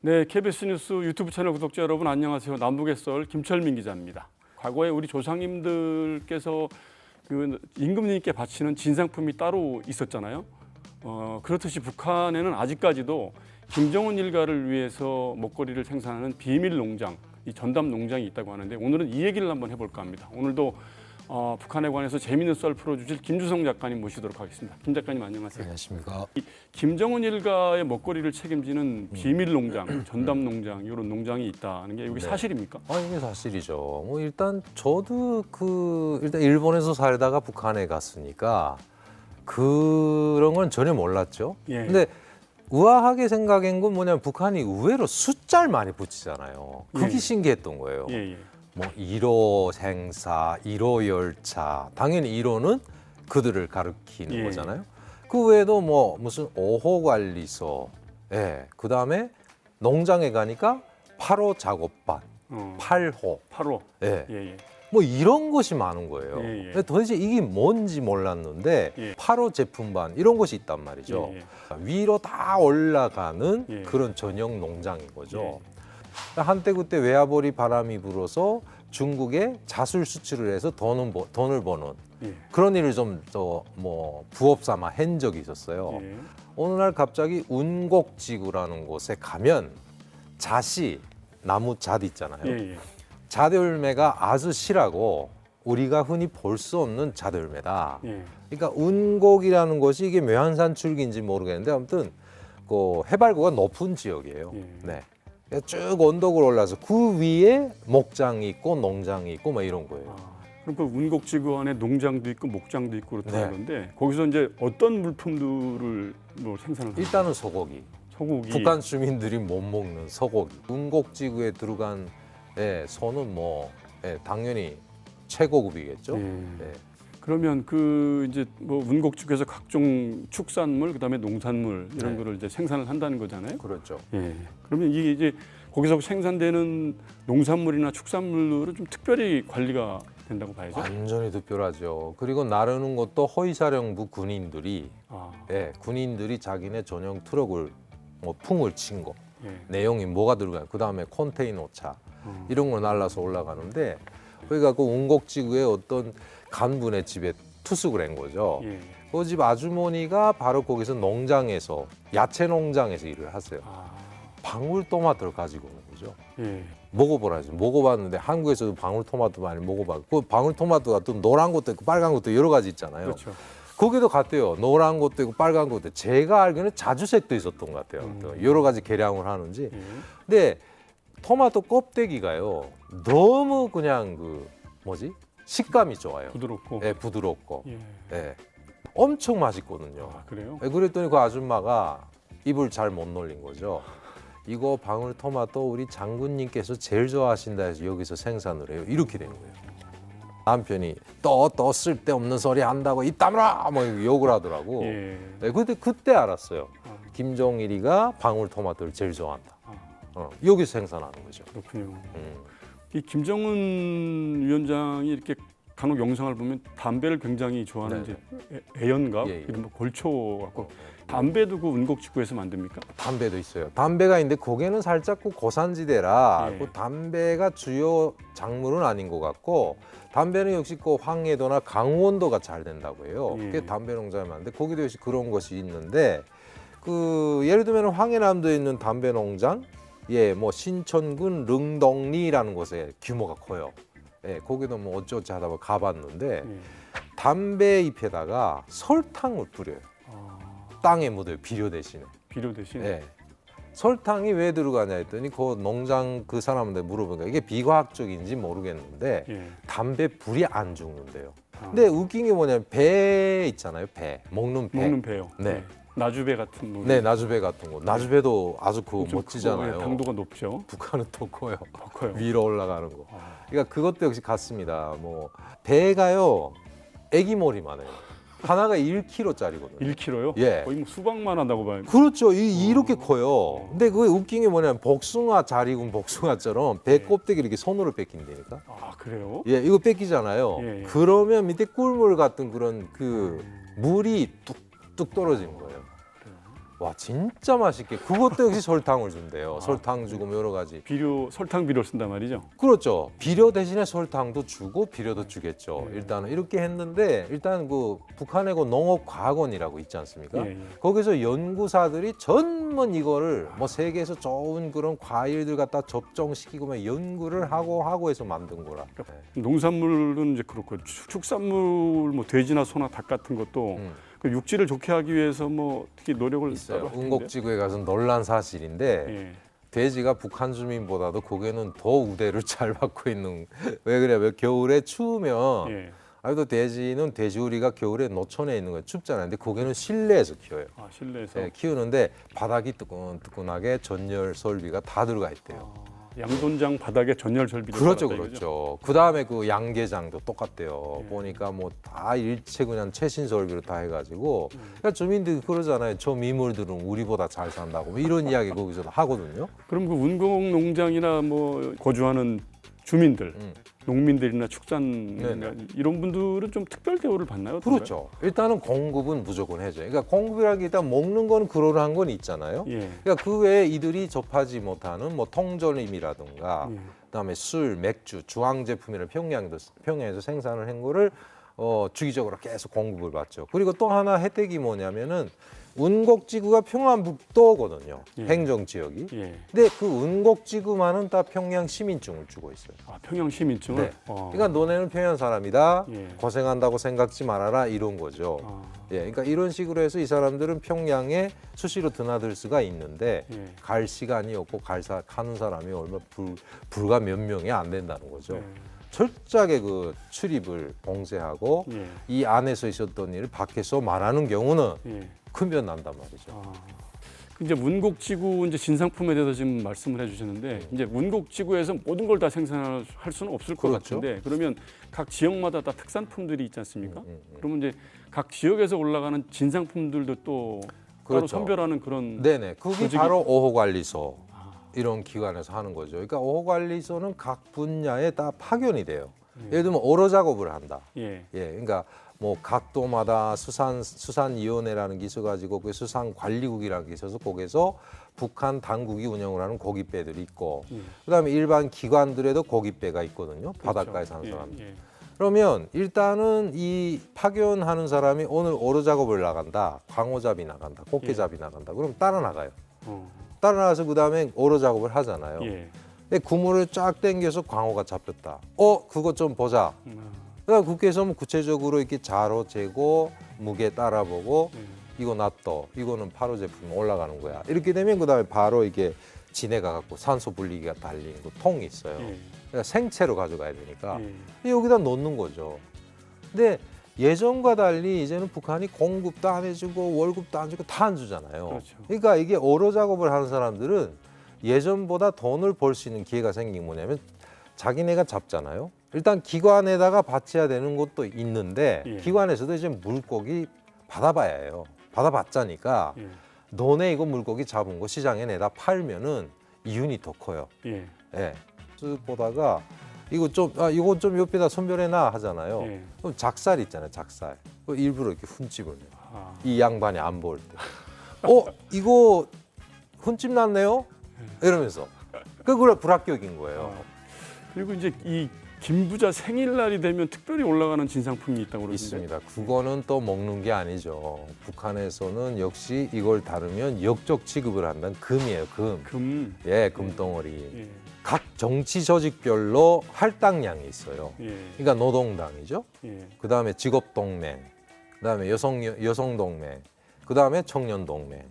네, KBS 뉴스 유튜브 채널 구독자 여러분 안녕하세요. 남북의 썰 김철민 기자입니다. 과거에 우리 조상님들께서 그 임금님께 바치는 진상품이 따로 있었잖아요. 그렇듯이 북한에는 아직까지도 김정은 일가를 위해서 먹거리를 생산하는 비밀 농장, 이 전담 농장이 있다고 하는데 오늘은 이 얘기를 한번 해볼까 합니다. 오늘도 북한에 관해서 재미있는 썰 풀어주실 김주성 작가님 모시도록 하겠습니다. 김 작가님 안녕하세요. 안녕하십니까. 김정은 일가의 먹거리를 책임지는 비밀 농장, 전담 농장 이런 농장이 있다는 게 이게 사실입니까? 이게 사실이죠. 뭐 일단 저도 일단 일본에서 살다가 북한에 갔으니까 그런 건 전혀 몰랐죠. 예. 근데 우아하게 생각한 건 뭐냐면 북한이 의외로 숫자를 많이 붙이잖아요. 그게 예. 신기했던 거예요. 예, 예. 뭐 1호 행사, 1호 열차, 당연히 1호는 그들을 가리키는 예. 거잖아요. 그 외에도 뭐 무슨 5호 관리소, 그 다음에 농장에 가니까 8호 작업반, 8호, 8호. 예. 예, 예. 뭐 이런 것이 많은 거예요. 예, 예. 도대체 이게 뭔지 몰랐는데 예. 8호 제품반 이런 것이 있단 말이죠. 예, 예. 위로 다 올라가는 예. 그런 전용 농장인 거죠. 예. 한때 그때 외화벌이 바람이 불어서 중국에 자술 수출을 해서 돈을 버는 예. 그런 일을 좀 더 뭐 부업 삼아 한 적이 있었어요. 예. 어느 날 갑자기 운곡지구라는 곳에 가면 잣이 나무 잣 있잖아요. 예, 예. 잣열매가 아주 실하고 우리가 흔히 볼 수 없는 잣열매다. 예. 그러니까 운곡이라는 것이 이게 매한산 출기인지 모르겠는데 아무튼 그 해발고가 높은 지역이에요. 예. 네. 쭉 언덕을 올라서 그 위에 목장이 있고 농장이 있고 뭐 이런 거예요. 그럼 그 운곡지구 안에 농장도 있고 목장도 있고 네. 그렇다는데 거기서 이제 어떤 물품들을 뭐 생산을 합니까? 일단은 소고기. 소고기. 북한 주민들이 못 먹는 소고기. 운곡지구에 들어간 소는 뭐 당연히 최고급이겠죠. 예. 네. 그러면 그 이제 뭐 운곡지구에서 각종 축산물 그다음에 농산물 이런 네. 거를 이제 생산을 한다는 거잖아요. 그렇죠. 예. 그러면 이게 이제 거기서 생산되는 농산물이나 축산물은 좀 특별히 관리가 된다고 봐야죠. 완전히 특별하죠. 그리고 나르는 것도 허위사령부 군인들이 군인들이 자기네 전용 트럭을 뭐 풍을 친 거. 예. 내용이 뭐가 들어가요. 그다음에 컨테이너 차 이런 거 날라서 올라가는데 그러니까 그 운곡지구에 어떤 간부네 집에 투숙을 한 거죠. 예. 그 집 아주머니가 바로 거기서 농장에서 야채 농장에서 일을 하세요. 방울토마토를 가지고 오는 거죠. 예. 먹어보라죠. 먹어봤는데 한국에서도 방울토마토 많이 먹어봤고 그 방울토마토가 또 노란 것도 있고 빨간 것도 여러 가지 있잖아요. 그렇죠. 거기도 갔대요. 노란 것도 있고 빨간 것도 있고 제가 알기로는 자주색도 있었던 것 같아요. 또 여러 가지 개량을 하는지. 예. 근데 토마토 껍데기가요. 너무 그냥 식감이 좋아요. 부드럽고. 부드럽고. 예. 엄청 맛있거든요. 그래요? 그랬더니 그 아줌마가 입을 잘 못 놀린 거죠. 이거 방울토마토 우리 장군님께서 제일 좋아하신다 해서 여기서 생산을 해요. 이렇게 된 거예요. 남편이 또 쓸데없는 소리 한다고 입 다물어! 뭐 욕을 하더라고. 예. 그때 알았어요. 김정일이가 방울토마토를 제일 좋아한다. 여기서 생산하는 거죠. 그렇군요. 이 김정은 위원장이 이렇게 간혹 영상을 보면 담배를 굉장히 좋아하는 이제 애연가, 이런 뭐 골초 갖고 담배도 그 운곡지구에서 만듭니까? 담배도 있어요. 담배가 있는데 거기는 살짝 그 고산지대라 그 담배가 주요 작물은 아닌 것 같고 담배는 역시 그 황해도나 강원도가 잘 된다고 해요. 그게 담배 농장이 많은데 거기도 역시 그런 것이 있는데 그 예를 들면 황해남도에 있는 담배 농장, 뭐 신천군 릉덕리라는 곳에 규모가 커요. 거기도 뭐 어쩌지 하다 보면 가봤는데 담배 잎에다가 설탕을 뿌려요. 땅에 묻어요. 비료 대신에. 비료 대신. 설탕이 왜 들어가냐 했더니 그 농장 그 사람한테 물어보니까 이게 비과학적인지 모르겠는데 담배 불이 안 죽는데요. 근데 웃긴 게 뭐냐면 배 있잖아요. 배. 먹는 배. 먹는 배요. 네. 나주배 같은 뭐. 네, 나주배 같은 거. 나주배도 아주 멋지잖아요. 크고, 당도가 높죠. 북한은 더 커요. 더 커요. 위로 올라가는 거. 그러니까 그것도 역시 같습니다. 뭐 배가요. 애기 머리만 해요. 하나가 1kg짜리거든요. 1kg요? 예. 거의 뭐 수박만 한다고 봐요. 그렇죠. 이렇게 커요. 근데 그게 웃긴 게 뭐냐면 복숭아 잘 익은 복숭아처럼 배 껍데기 이렇게 손으로 뺏긴다니까. 아, 그래요? 예, 이거 뺏기잖아요. 예, 예. 그러면 밑에 꿀물 같은 그런 그 물이 뚝뚝 떨어지는 거예요. 와, 진짜 맛있게. 그것도 역시 설탕을 준대요. 설탕 주고 뭐 여러 가지. 비료, 설탕 비료를 쓴단 말이죠. 그렇죠. 비료 대신에 설탕도 주고 비료도 주겠죠. 예. 일단은 이렇게 했는데 일단 그 북한의 그 농업과학원이라고 있지 않습니까? 예, 예. 거기서 연구사들이 전문 이거를 뭐 세계에서 좋은 그런 과일들 갖다 접종시키고 막 연구를 하고 해서 만든 거라. 농산물은 이제 그렇고 축산물 뭐 돼지나 소나 닭 같은 것도 그 육질을 좋게 하기 위해서 뭐 특히 노력을 있어요. 따로 하는데? 운곡지구에 가서 놀란 사실인데 예. 돼지가 북한 주민보다도 거기는 더 우대를 잘 받고 있는. 왜 그래? 왜 겨울에 추우면 예. 아무래도 돼지는 돼지우리가 겨울에 노천에 있는 거예요. 춥잖아요. 근데 거기는 실내에서 키워요. 아, 실내에서. 네, 키우는데 바닥이 뜨끈뜨끈하게 전열 설비가 다 들어가 있대요. 양돈장 바닥에 전열 설비를 그렇죠, 깔았다 이거죠? 그렇죠. 그 다음에 그 양계장도 똑같대요. 예. 보니까 뭐 다 일체 그냥 최신 설비로 다 해가지고. 그러니까 주민들이 그러잖아요. 저 미물들은 우리보다 잘 산다고. 뭐 이런 이야기 거기서 하거든요. 그럼 그 운곡 농장이나 뭐 거주하는 주민들, 농민들이나 축산이나 네네. 이런 분들은 좀 특별 대우를 받나요? 어떤가요? 그렇죠. 일단은 공급은 무조건 해줘요. 그러니까 공급이라기 일단 먹는 건 그러한 건 있잖아요. 예. 그러니까 그 외에 이들이 접하지 못하는 뭐 통조림이라든가 예. 그다음에 술, 맥주, 주황 제품이나 평양에서 생산을 한 거를 주기적으로 계속 공급을 받죠. 그리고 또 하나 혜택이 뭐냐면은 운곡지구가 평안북도거든요. 예. 행정지역이. 예. 근데 그 운곡지구만은 다 평양 시민증을 주고 있어요. 아, 평양 시민증을. 네. 그러니까 너네는 평양 사람이다. 예. 고생한다고 생각지 말아라 이런 거죠. 아, 예, 그러니까 이런 식으로 해서 이 사람들은 평양에 수시로 드나들 수가 있는데 예. 갈 시간이 없고 가는 사람이 얼마 불과 몇 명이 안 된다는 거죠. 예. 철저하게 그 출입을 봉쇄하고 예. 이 안에서 있었던 일을 밖에서 말하는 경우는 예. 큰변 난단 말이죠. 아. 이제 운곡지구 이제 진상품에 대해서 지금 말씀을 해주셨는데 이제 운곡지구에서 모든 걸 다 생산할 수는 없을 것 그렇죠. 같은데 그러면 각 지역마다 다 특산품들이 있지 않습니까? 그러면 이제 각 지역에서 올라가는 진상품들도 또 따로 그렇죠. 선별하는 그런 네네, 그게 조직이- 바로 오호관리소 이런 기관에서 하는 거죠. 그러니까 오호관리소는 각 분야에 다 파견이 돼요. 예를 들면 오로 작업을 한다. 예. 예, 그러니까 뭐 각도마다 수산위원회라는 게 있어가지고 그 수산관리국이라는 게 있어서 거기서 북한 당국이 운영을 하는 고깃배들이 있고 그다음에 일반 기관들에도 고깃배가 있거든요. 바닷가에 사는 그렇죠. 사람들. 예. 그러면 일단은 이 파견하는 사람이 오늘 오로 작업을 나간다, 광어잡이 나간다, 꽃게잡이 나간다. 그럼 따라 나가요. 어. 따라 나가서 그다음에 오로 작업을 하잖아요. 예. 근데 그물을 쫙 당겨서 광어가 잡혔다. 그거 좀 보자. 그러니까 국회에서는 구체적으로 이렇게 자로 재고 무게 따라보고 이거 낫다. 이거는 8호 제품 올라가는 거야. 이렇게 되면 그다음에 바로 이게 진해가 갖고 산소 분리기가 달린 그 통이 있어요. 예. 그러니까 생채로 가져가야 되니까 예. 여기다 넣는 거죠. 근데 예전과 달리 이제는 북한이 공급도 안 해주고 월급도 안 주고 다 안 주잖아요. 그렇죠. 그러니까 이게 어로 작업을 하는 사람들은 예전보다 돈을 벌 수 있는 기회가 생긴 뭐냐면 자기네가 잡잖아요. 일단 기관에다가 바쳐야 되는 것도 있는데 예. 기관에서도 이제 물고기 받아봐야 해요. 받아봤자니까 예. 너네 이거 물고기 잡은 거 시장에 내다 팔면은 이윤이 더 커요. 예. 예. 쓱 보다가 이거 좀 옆에다 선별해놔 하잖아요. 예. 그럼 작살 있잖아요, 작살. 그거 일부러 이렇게 흠집을 내요. 아. 이 양반이 안 볼 때. 이거 흠집 났네요? 이러면서. 그거 불합격인 거예요. 그리고 이제 이 김부자 생일날이 되면 특별히 올라가는 진상품이 있다고 그러는데 있습니다. 그거는 또 먹는 게 아니죠. 북한에서는 역시 이걸 다루면 역적 취급을 한다는 금이에요, 금. 금. 예, 금덩어리. 예. 각 정치 조직별로 할당량이 있어요. 예. 그러니까 노동당이죠. 예. 그다음에 직업동맹, 그다음에 여성동맹, 그다음에 청년동맹.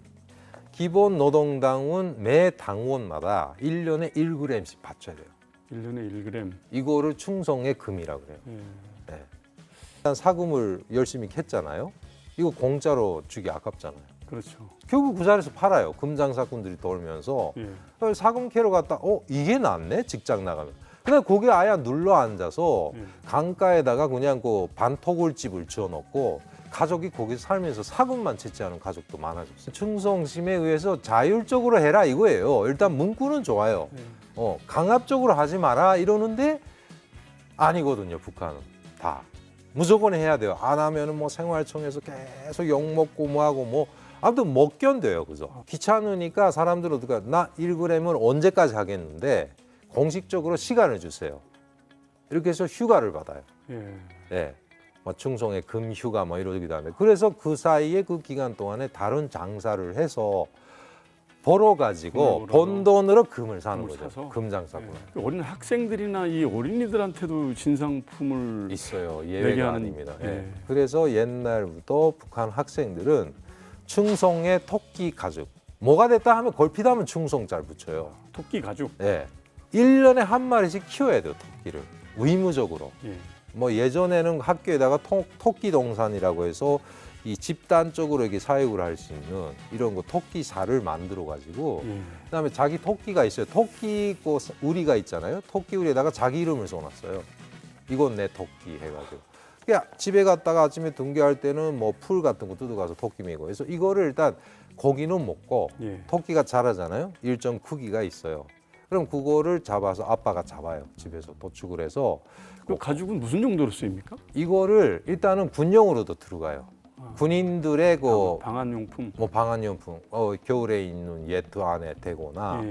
기본 노동당은 매 당원마다 1년에 1g씩 바쳐야 돼요. 1년에 1g. 이거를 충성의 금이라고 그래요. 예. 네. 일단 사금을 열심히 캤잖아요. 이거 공짜로 주기 아깝잖아요. 그렇죠. 결국 그 자리에서 팔아요. 금장사꾼들이 돌면서 예. 사금 캐러 갔다 이게 낫네 직장 나가면. 근데 거기 아예 눌러 앉아서 예. 강가에다가 그냥 그 반토굴집을 지어놓고 가족이 거기서 살면서 사고만 채취하는 가족도 많아졌어요. 충성심에 의해서 자율적으로 해라 이거예요. 일단 문구는 좋아요. 강압적으로 하지 마라 이러는데 아니거든요. 북한은 다 무조건 해야 돼요. 안 하면은 뭐 생활청에서 계속 욕 먹고 뭐 하고 뭐 아무튼 못 견뎌요. 그죠? 귀찮으니까 사람들은 나 1g을 언제까지 하겠는데 공식적으로 시간을 주세요. 이렇게 해서 휴가를 받아요. 예. 뭐 충성의 금휴가 뭐 이러기도 하는데 그래서 그 사이에 그 기간 동안에 다른 장사를 해서 벌어가지고 번 돈으로 금을 사는 거죠. 사서? 금 장사구나. 어린 학생들이나 이 어린이들한테도 진상품을 있어요. 내게 예외가 하는, 아닙니다. 예. 예. 그래서 옛날부터 북한 학생들은 충성의 토끼 가죽. 뭐가 됐다 하면 걸핏하면 충성 잘 붙여요. 토끼 가죽. 예. 1년에 한 마리씩 키워야 돼요, 토끼를. 의무적으로. 예. 뭐 예전에는 학교에다가 토끼 동산이라고 해서 이 집단적으로 이렇게 사육을 할 수 있는 이런 거 토끼살을 만들어 가지고 그다음에 자기 토끼가 있어요. 토끼 그 우리가 있잖아요. 토끼 우리에다가 자기 이름을 써놨어요. 이건 내 토끼 해가지고. 그냥 집에 갔다가 아침에 등교할 때는 뭐 풀 같은 거 뜯어가서 토끼 메고. 그래서 이거를 일단 고기는 먹고 토끼가 자라잖아요. 일정 크기가 있어요. 그럼 그거를 잡아서 아빠가 잡아요. 집에서 도축을 해서. 그 가죽은 무슨 용도로 쓰입니까? 이거를 일단은 군용으로도 들어가요. 군인들의 그 방한용품. 뭐 방한용품, 겨울에 입는 예트 안에 대거나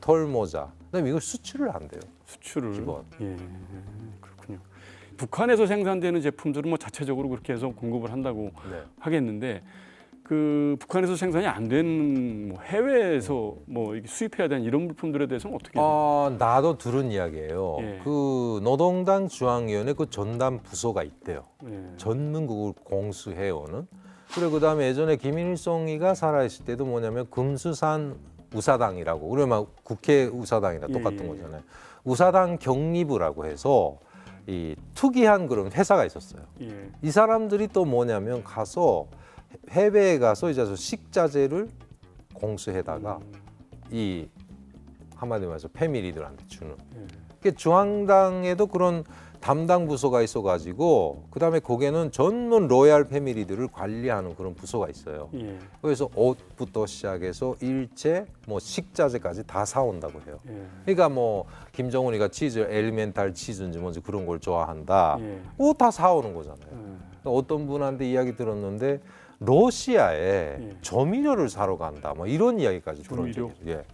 털모자. 그다음에 이걸 수출을 한대요. 수출을. 기본. 예. 그렇군요. 북한에서 생산되는 제품들은 뭐 자체적으로 그렇게 해서 공급을 한다고 하겠는데 그 북한에서 생산이 안 되는 뭐 해외에서 뭐 이게 수입해야 되는 이런 물품들에 대해서는 어떻게? 나도 들은 이야기예요. 그 노동당 중앙위원회 그 전담 부서가 있대요. 전문 그걸 공수해오는. 그리고 그다음에 예전에 김일성이가 살아있을 때도 뭐냐면 금수산 우사당이라고 그러면 국회 우사당이랑 똑같은 거잖아요. 우사당 경리부라고 해서 이 특이한 그런 회사가 있었어요. 이 사람들이 또 뭐냐면 가서 해외에 가서 이제 식자재를 공수해다가 이 한마디로 말해서 패밀리들한테 주는. 그 중앙당에도 그런 담당 부서가 있어가지고 그다음에 거기에는 전문 로얄 패밀리들을 관리하는 그런 부서가 있어요. 그래서 옷부터 시작해서 일체 뭐 식자재까지 다 사온다고 해요. 그러니까 뭐 김정은이가 치즈 엘리멘탈 치즈인지 뭔지 그런 걸 좋아한다. 그거 다 사오는 거잖아요. 그러니까 어떤 분한테 이야기 들었는데 러시아에 조미료를 사러 간다. 뭐 이런 이야기까지 들은 적이 있어요.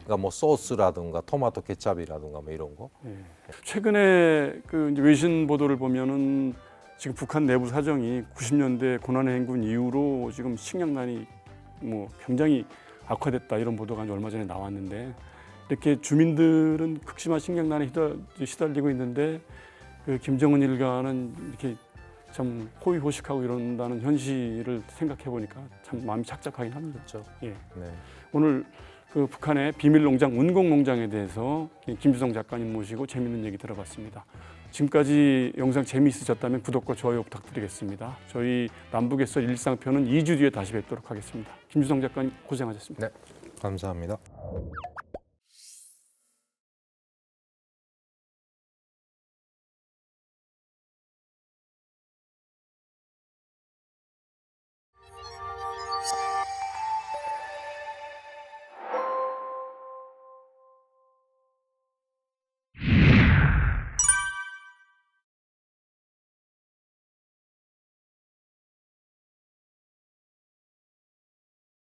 그러니까 뭐 소스라든가 토마토 케찹이라든가 뭐 이런 거. 최근에 그 이제 외신 보도를 보면은 지금 북한 내부 사정이 90년대 고난의 행군 이후로 지금 식량난이 뭐 굉장히 악화됐다 이런 보도가 얼마 전에 나왔는데 이렇게 주민들은 극심한 식량난에 시달리고 있는데 그 김정은 일가는 이렇게 참 호의호식하고 이런다는 현실을 생각해 보니까 참 마음이 착잡하긴 합니다. 그렇죠. 오늘 그 북한의 비밀 농장 운공 농장에 대해서 김주성 작가님 모시고 재밌는 얘기 들어봤습니다. 지금까지 영상 재미있으셨다면 구독과 좋아요 부탁드리겠습니다. 저희 남북에서 일상편은 2주 뒤에 다시 뵙도록 하겠습니다. 김주성 작가님 고생하셨습니다. 네, 감사합니다.